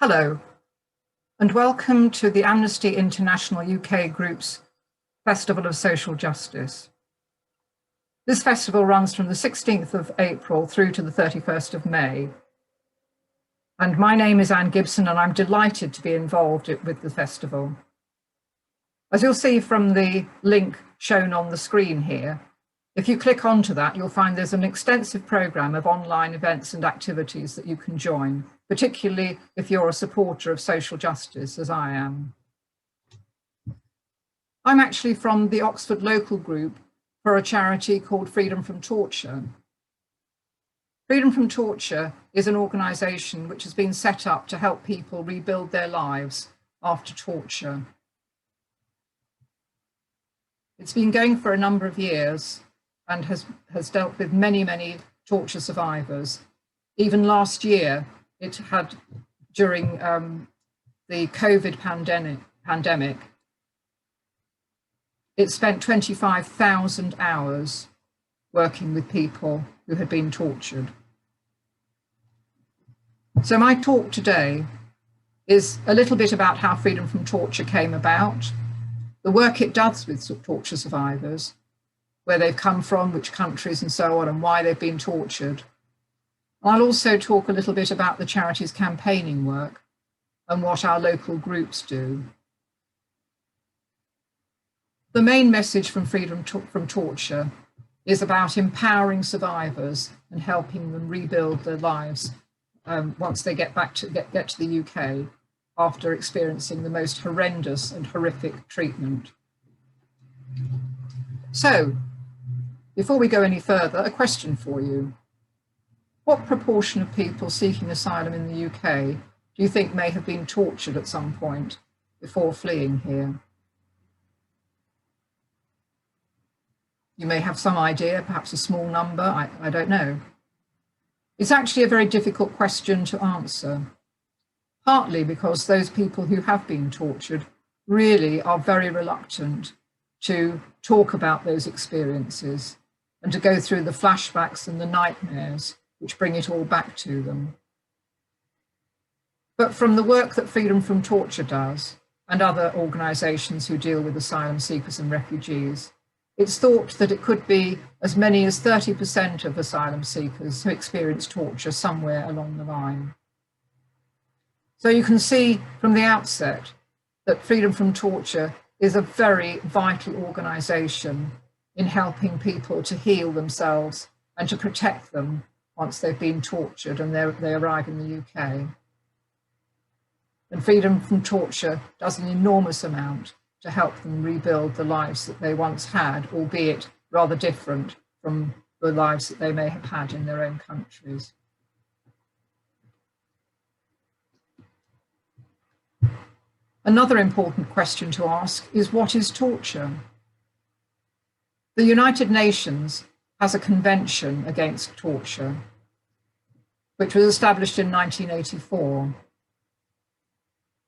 Hello, and welcome to the Amnesty International UK Group's Festival of Social Justice. This festival runs from the 16th of April through to the 31st of May. And my name is Anne Gibson, and I'm delighted to be involved with the festival. As you'll see from the link shown on the screen here, if you click onto that, you'll find there's an extensive programme of online events and activities that you can join, particularly if you're a supporter of social justice, as I am. I'm actually from the Oxford local group for a charity called Freedom from Torture. Freedom from Torture is an organisation which has been set up to help people rebuild their lives after torture. It's been going for a number of years and has dealt with many torture survivors. Even last year, it had, during the COVID pandemic, it spent 25,000 hours working with people who had been tortured. So my talk today is a little bit about how Freedom from Torture came about, the work it does with torture survivors, where they've come from, which countries and so on, and why they've been tortured. I'll also talk a little bit about the charity's campaigning work and what our local groups do. The main message from Freedom from Torture is about empowering survivors and helping them rebuild their lives once they get to the UK after experiencing the most horrendous and horrific treatment. So, before we go any further, a question for you. What proportion of people seeking asylum in the UK do you think may have been tortured at some point before fleeing here? You may have some idea, perhaps a small number, I don't know. It's actually a very difficult question to answer, partly because those people who have been tortured really are very reluctant to talk about those experiences and to go through the flashbacks and the nightmares which bring it all back to them. But from the work that Freedom from Torture does, and other organisations who deal with asylum seekers and refugees, it's thought that it could be as many as 30% of asylum seekers who experience torture somewhere along the line. So you can see from the outset that Freedom from Torture is a very vital organisation in helping people to heal themselves and to protect them once they've been tortured and they arrive in the UK. And Freedom from Torture does an enormous amount to help them rebuild the lives that they once had, albeit rather different from the lives that they may have had in their own countries. Another important question to ask is, what is torture? The United Nations has a convention against torture, which was established in 1984.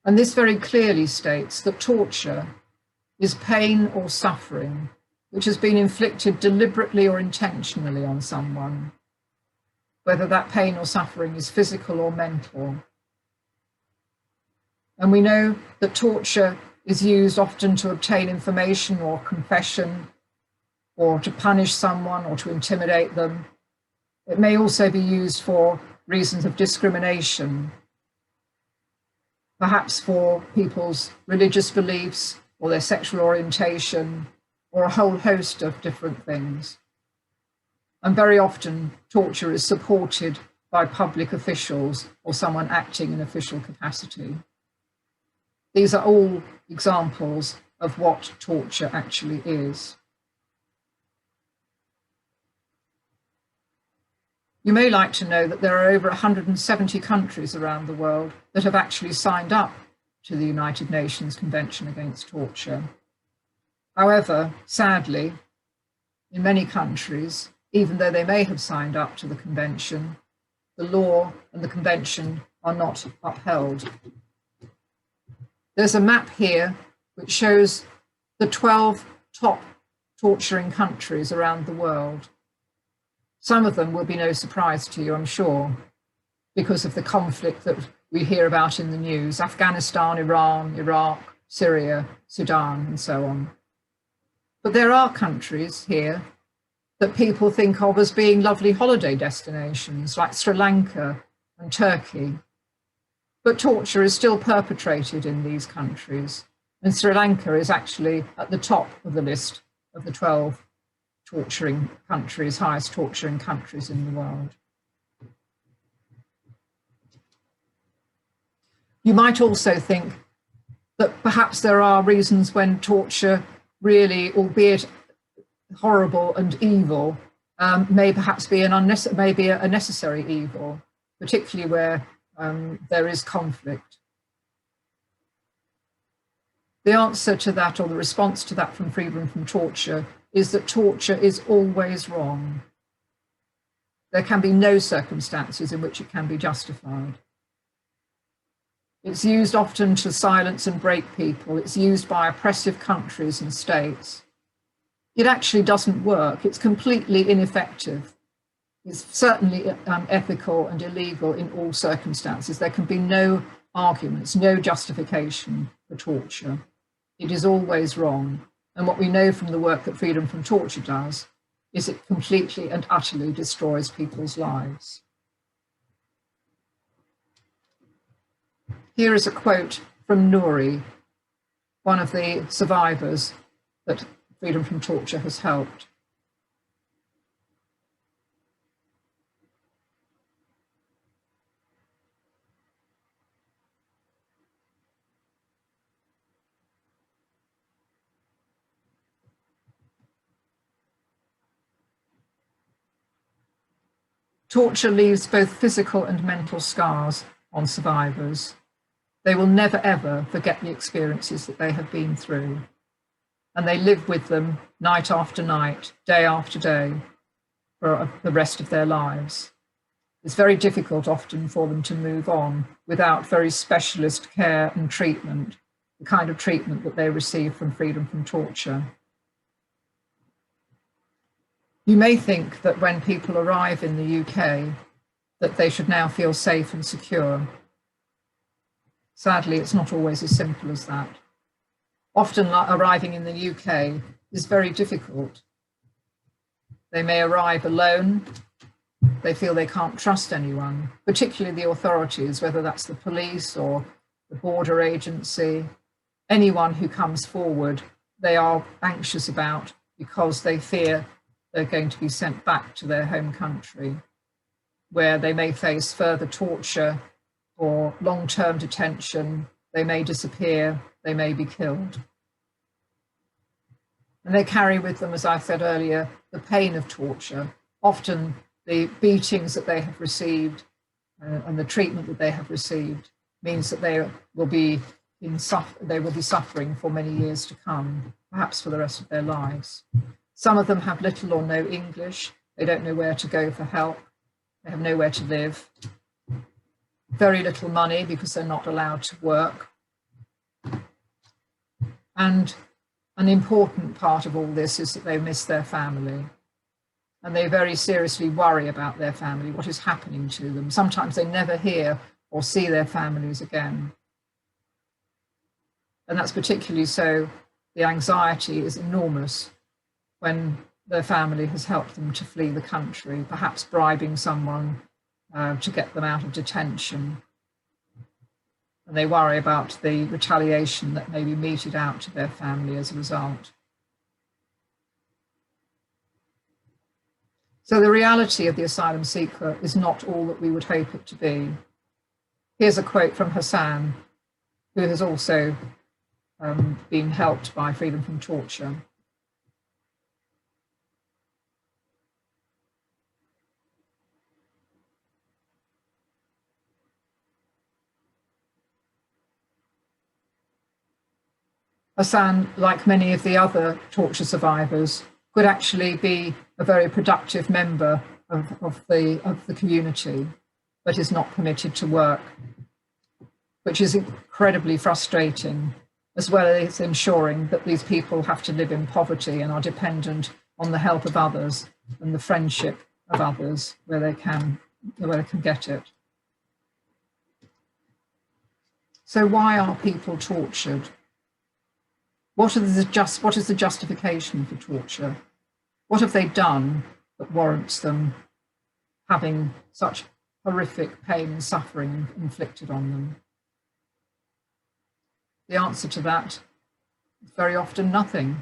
And this very clearly states that torture is pain or suffering which has been inflicted deliberately or intentionally on someone, whether that pain or suffering is physical or mental. And we know that torture is used often to obtain information or confession, or to punish someone or to intimidate them. It may also be used for reasons of discrimination, perhaps for people's religious beliefs or their sexual orientation, or a whole host of different things. And very often torture is supported by public officials or someone acting in official capacity. These are all examples of what torture actually is. You may like to know that there are over 170 countries around the world that have actually signed up to the United Nations Convention Against Torture. However, sadly, in many countries, even though they may have signed up to the convention, the law and the convention are not upheld. There's a map here which shows the 12 top torturing countries around the world. Some of them will be no surprise to you, I'm sure. because of the conflict that we hear about in the news: Afghanistan, Iran, Iraq, Syria, Sudan, and so on. But there are countries here that people think of as being lovely holiday destinations, like Sri Lanka and Turkey. But torture is still perpetrated in these countries, and Sri Lanka is actually at the top of the list of the 12 torturing countries, highest torturing countries in the world. You might also think that perhaps there are reasons when torture really, albeit horrible and evil, may perhaps be a necessary evil, particularly where there is conflict. The answer to that, or the response to that from Freedom from Torture, is that torture is always wrong. There can be no circumstances in which it can be justified. It's used often to silence and break people. It's used by oppressive countries and states. It actually doesn't work. It's completely ineffective. It's certainly unethical and illegal in all circumstances. There can be no arguments, no justification for torture. It is always wrong. And what we know from the work that Freedom from Torture does is it completely and utterly destroys people's lives. Here is a quote from Nouri, one of the survivors that Freedom from Torture has helped. Torture leaves both physical and mental scars on survivors. They will never, ever forget the experiences that they have been through. And they live with them night after night, day after day, for the rest of their lives. It's very difficult often for them to move on without very specialist care and treatment, the kind of treatment that they receive from Freedom from Torture. You may think that when people arrive in the UK, that they should now feel safe and secure. Sadly, it's not always as simple as that. Often arriving in the UK is very difficult. They may arrive alone. They feel they can't trust anyone, particularly the authorities, whether that's the police or the border agency. Anyone who comes forward, they are anxious about because they fear they're going to be sent back to their home country, where they may face further torture or long-term detention. They may disappear, they may be killed. And they carry with them, as I said earlier, the pain of torture, often the beatings that they have received and the treatment that they have received means that they will be suffering for many years to come, perhaps for the rest of their lives. Some of them have little or no English. They don't know where to go for help. They have nowhere to live. Very little money because they're not allowed to work. And an important part of all this is that they miss their family. And they very seriously worry about their family, what is happening to them. Sometimes they never hear or see their families again. And that's particularly so, the anxiety is enormous when their family has helped them to flee the country, perhaps bribing someone to get them out of detention. And they worry about the retaliation that may be meted out to their family as a result. So the reality of the asylum seeker is not all that we would hope it to be. Here's a quote from Hassan, who has also been helped by Freedom from Torture. Hassan, like many of the other torture survivors, could actually be a very productive member of the community, but is not permitted to work, which is incredibly frustrating, as well as ensuring that these people have to live in poverty and are dependent on the help of others and the friendship of others where they can get it. So why are people tortured? What is the justification for torture? What have they done that warrants them having such horrific pain and suffering inflicted on them? The answer to that is very often nothing.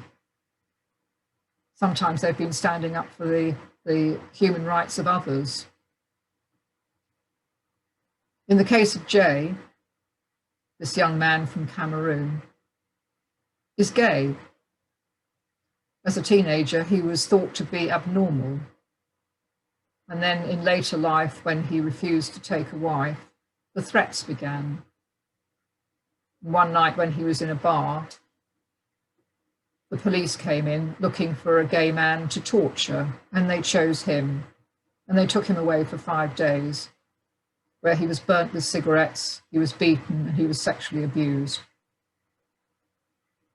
Sometimes they've been standing up for the human rights of others. In the case of Jay, this young man from Cameroon, is gay. As a teenager, he was thought to be abnormal. And then in later life, when he refused to take a wife, the threats began. One night when he was in a bar, the police came in looking for a gay man to torture, and they chose him. And they took him away for 5 days, where he was burnt with cigarettes, he was beaten, and he was sexually abused.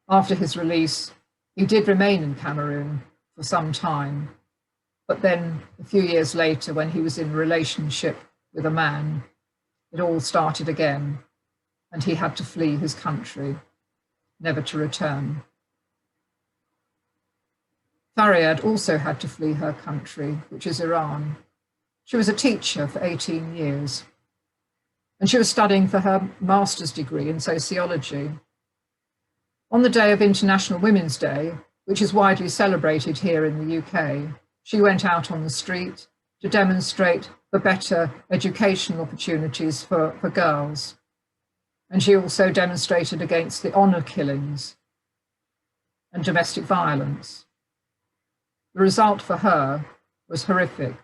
After his release, he did remain in Cameroon for some time, but then a few years later, when he was in a relationship with a man, it all started again, and he had to flee his country, never to return. Faryad also had to flee her country, which is Iran. She was a teacher for 18 years, and she was studying for her master's degree in sociology. On the day of International Women's Day, which is widely celebrated here in the UK, she went out on the street to demonstrate for better educational opportunities for girls. And she also demonstrated against the honour killings and domestic violence. The result for her was horrific.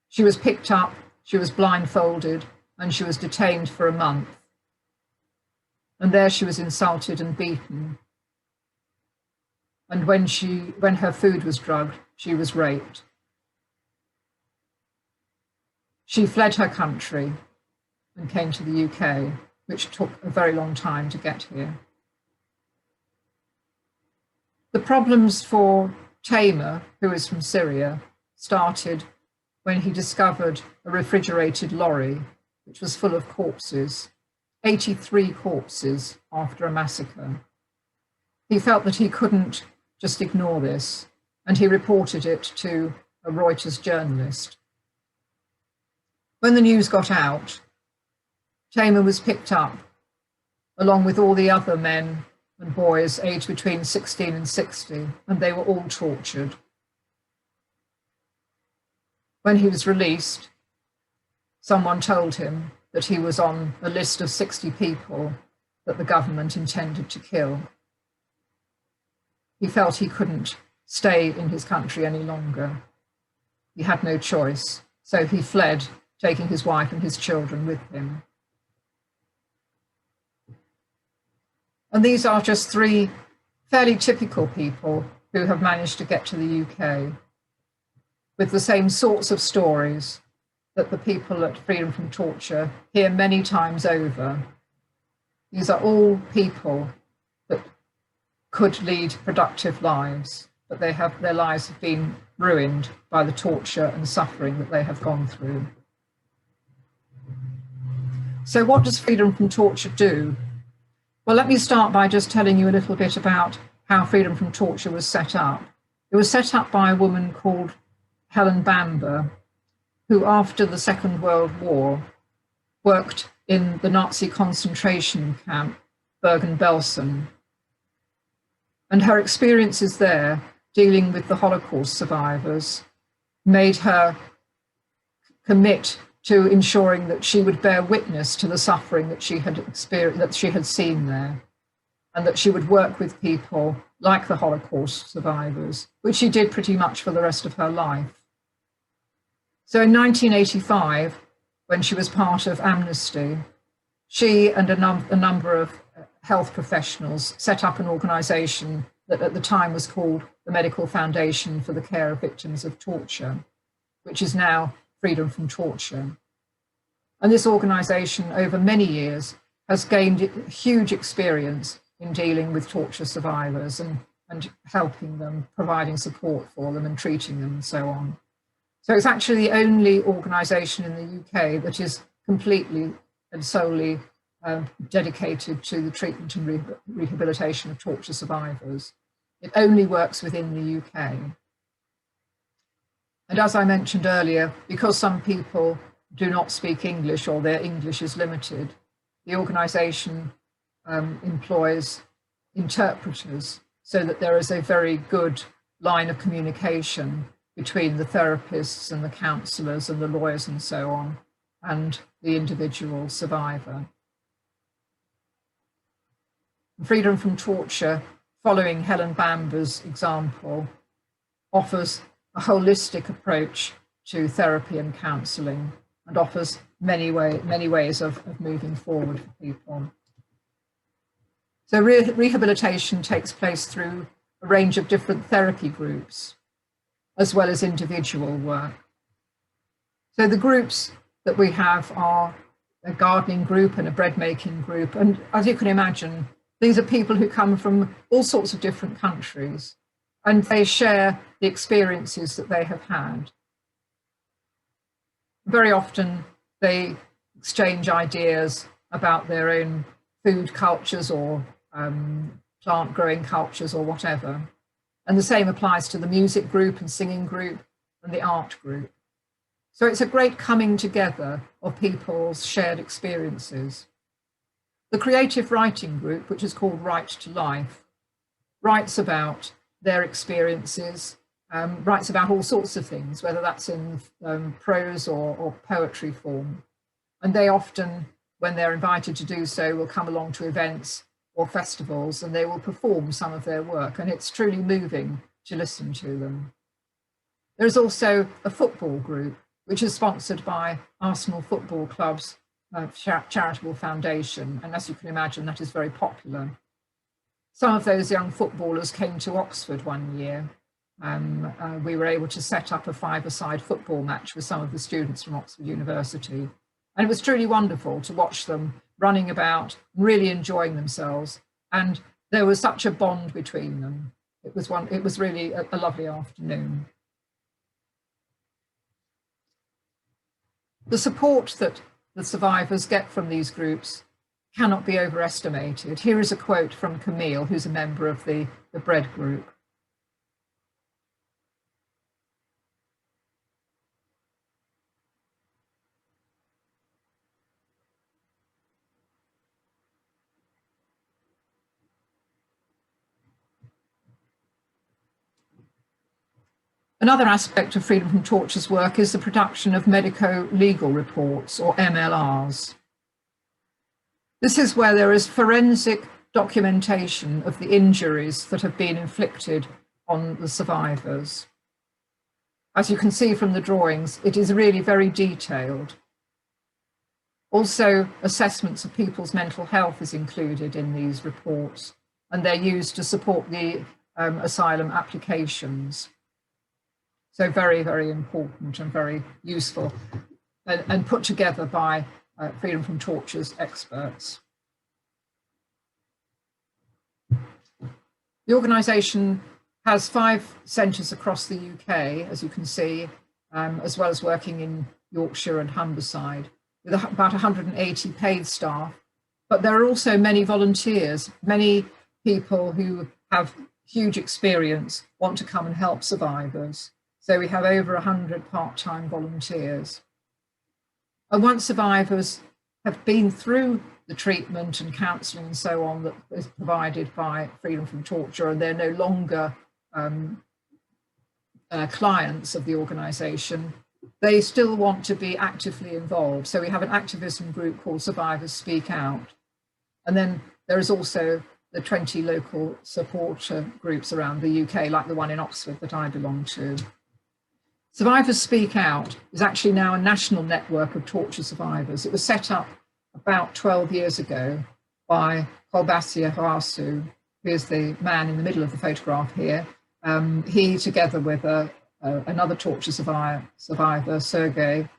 She was picked up, she was blindfolded, and she was detained for a month. And there she was insulted and beaten. And when her food was drugged, she was raped. She fled her country and came to the UK, which took a very long time to get here. The problems for Tamer, who is from Syria, started when he discovered a refrigerated lorry, which was full of corpses, 83 corpses after a massacre. He felt that he couldn't just ignore this, and he reported it to a Reuters journalist. When the news got out, Tamer was picked up, along with all the other men and boys aged between 16 and 60, and they were all tortured. When he was released, someone told him that he was on a list of 60 people that the government intended to kill. He felt he couldn't stay in his country any longer. He had no choice, so he fled, taking his wife and his children with him. And these are just 3 fairly typical people who have managed to get to the UK with the same sorts of stories that the people at Freedom from Torture hear many times over. These are all people that could lead productive lives, but their lives have been ruined by the torture and suffering that they have gone through. So what does Freedom from Torture do? Well, let me start by just telling you a little bit about how Freedom from Torture was set up. It was set up by a woman called Helen Bamber, who after the Second World War worked in the Nazi concentration camp, Bergen-Belsen. And her experiences there, dealing with the Holocaust survivors, made her commit to ensuring that she would bear witness to the suffering that she had experienced, that she had seen there, and that she would work with people like the Holocaust survivors, which she did pretty much for the rest of her life. So in 1985, when she was part of Amnesty, she and a number of health professionals set up an organisation that at the time was called the Medical Foundation for the Care of Victims of Torture, which is now Freedom from Torture. And this organisation, over many years, has gained huge experience in dealing with torture survivors and helping them, providing support for them and treating them and so on. So it's actually the only organisation in the UK that is completely and solely dedicated to the treatment and rehabilitation of torture survivors. It only works within the UK. And as I mentioned earlier, because some people do not speak English or their English is limited, the organisation employs interpreters so that there is a very good line of communication between the therapists and the counsellors and the lawyers and so on, and the individual survivor. Freedom from Torture, following Helen Bamber's example, offers a holistic approach to therapy and counselling and offers many ways of moving forward for people. So rehabilitation takes place through a range of different therapy groups, as well as individual work. So the groups that we have are a gardening group and a bread making group. And as you can imagine, these are people who come from all sorts of different countries, and they share the experiences that they have had. Very often they exchange ideas about their own food cultures or plant growing cultures or whatever. And the same applies to the music group and singing group and the art group. So it's a great coming together of people's shared experiences. The creative writing group, which is called Write to Life, writes about their experiences, writes about all sorts of things, whether that's in prose or poetry form. And they often, when they're invited to do so, will come along to events or festivals and they will perform some of their work. And it's truly moving to listen to them. There's also a football group, which is sponsored by Arsenal Football Club's charitable foundation. And as you can imagine, that is very popular. Some of those young footballers came to Oxford one year. We were able to set up a five-a-side football match with some of the students from Oxford University. And it was truly wonderful to watch them running about, really enjoying themselves. And there was such a bond between them. It was really a lovely afternoon. The support that the survivors get from these groups cannot be overestimated. Here is a quote from Camille, who's a member of the Bread group. Another aspect of Freedom from Torture's work is the production of medico-legal reports, or MLRs. This is where there is forensic documentation of the injuries that have been inflicted on the survivors. As you can see from the drawings, it is really very detailed. Also, assessments of people's mental health is included in these reports, and they're used to support the asylum applications. So very, very important and very useful, and put together by Freedom from Torture's experts. The organisation has 5 centres across the UK, as you can see, as well as working in Yorkshire and Humberside, with about 180 paid staff. But there are also many volunteers, many people who have huge experience, want to come and help survivors. So we have over 100 part-time volunteers. And once survivors have been through the treatment and counselling and so on that is provided by Freedom from Torture, and they're no longer clients of the organisation, they still want to be actively involved. So we have an activism group called Survivors Speak Out. And then there is also the 20 local supporter groups around the UK, like the one in Oxford that I belong to. Survivors Speak Out is actually now a national network of torture survivors. It was set up about 12 years ago by Kolbasia Harasu, who is the man in the middle of the photograph here. He, together with another torture survivor, Sergei,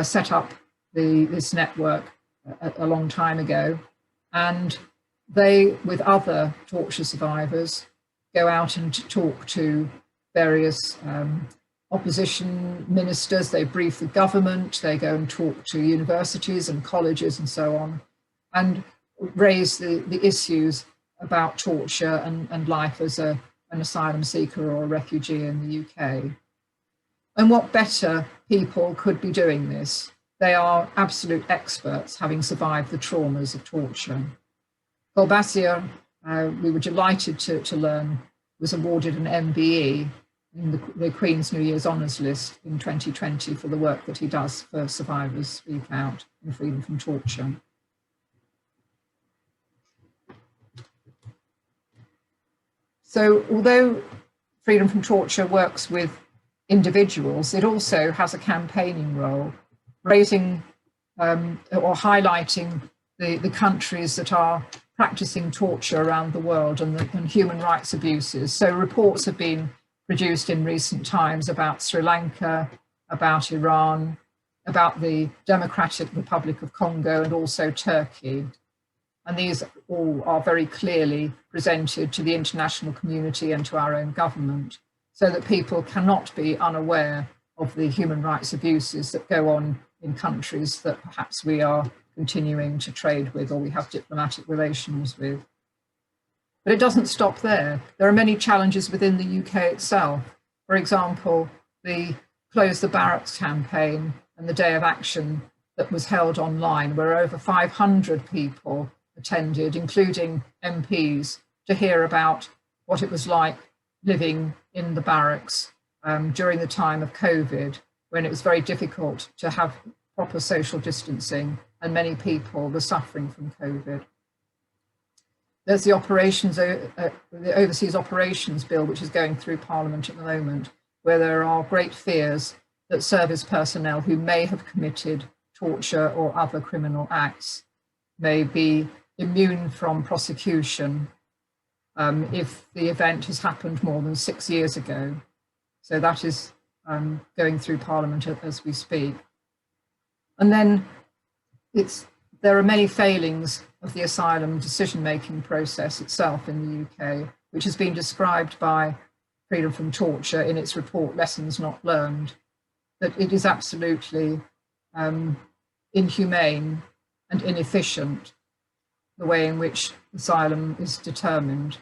set up this network a long time ago. And they, with other torture survivors, go out and talk to various opposition ministers, they brief the government, they go and talk to universities and colleges and so on. and raise the issues about torture and life as an asylum seeker or a refugee in the UK. And what better people could be doing this? They are absolute experts, having survived the traumas of torture. Golbassia, we were delighted to learn, was awarded an MBE in the Queen's New Year's Honours List in 2020 for the work that he does for Survivors Speak Out and Freedom from Torture. So although Freedom from Torture works with individuals, it also has a campaigning role, raising or highlighting the countries that are practicing torture around the world and human rights abuses. So reports have been produced in recent times about Sri Lanka, about Iran, about the Democratic Republic of Congo, and also Turkey. And these all are very clearly presented to the international community and to our own government, so that people cannot be unaware of the human rights abuses that go on in countries that perhaps we are continuing to trade with or we have diplomatic relations with. But it doesn't stop there. There are many challenges within the UK itself. For example, the Close the Barracks campaign and the Day of Action that was held online, where over 500 people attended, including MPs, to hear about what it was like living in the barracks during the time of COVID, when it was very difficult to have proper social distancing and many people were suffering from COVID. There's the Overseas Operations Bill, which is going through Parliament at the moment, where there are great fears that service personnel who may have committed torture or other criminal acts may be immune from prosecution if the event has happened more than 6 years ago. So that is going through Parliament as we speak. And then there are many failings of the asylum decision-making process itself in the UK, which has been described by Freedom from Torture in its report, Lessons Not Learned, that it is absolutely inhumane and inefficient, the way in which asylum is determined.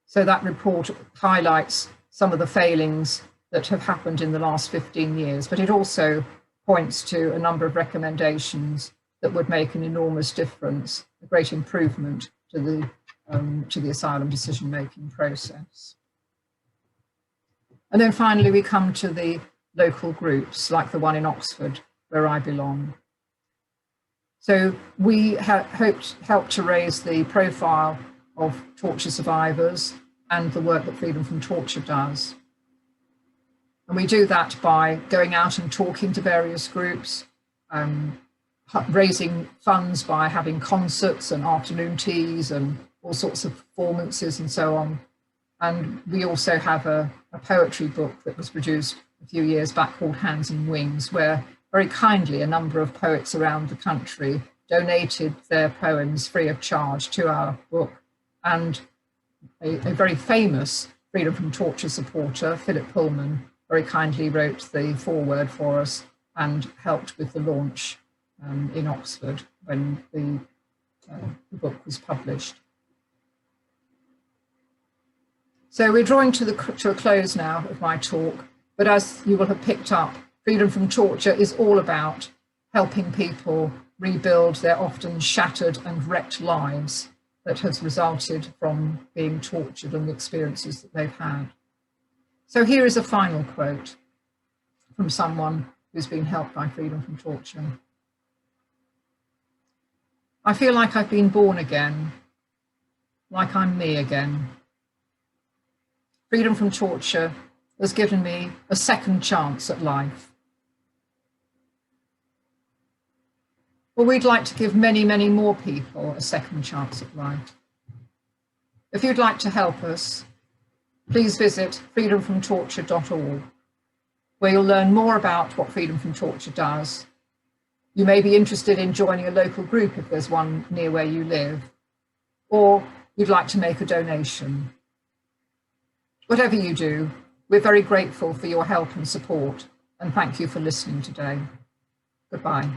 So that report highlights some of the failings that have happened in the last 15 years, but it also points to a number of recommendations that would make an enormous difference, a great improvement to the asylum decision-making process. And then finally, we come to the local groups, like the one in Oxford, where I belong. So we helped to raise the profile of torture survivors and the work that Freedom from Torture does. And we do that by going out and talking to various groups, raising funds by having concerts and afternoon teas and all sorts of performances and so on. And we also have a poetry book that was produced a few years back called Hands and Wings, where very kindly a number of poets around the country donated their poems free of charge to our book. And a very famous Freedom from Torture supporter, Philip Pullman, very kindly wrote the foreword for us and helped with the launch in Oxford when the book was published. So we're drawing to a close now of my talk, but as you will have picked up, Freedom from Torture is all about helping people rebuild their often shattered and wrecked lives that has resulted from being tortured and the experiences that they've had. So here is a final quote from someone who's been helped by Freedom from Torture. I feel like I've been born again, like I'm me again. Freedom from Torture has given me a second chance at life. Well, we'd like to give many, many more people a second chance at life. If you'd like to help us, please visit freedomfromtorture.org, where you'll learn more about what Freedom from Torture does. You may be interested in joining a local group if there's one near where you live, or you'd like to make a donation. Whatever you do, we're very grateful for your help and support, and thank you for listening today. Goodbye.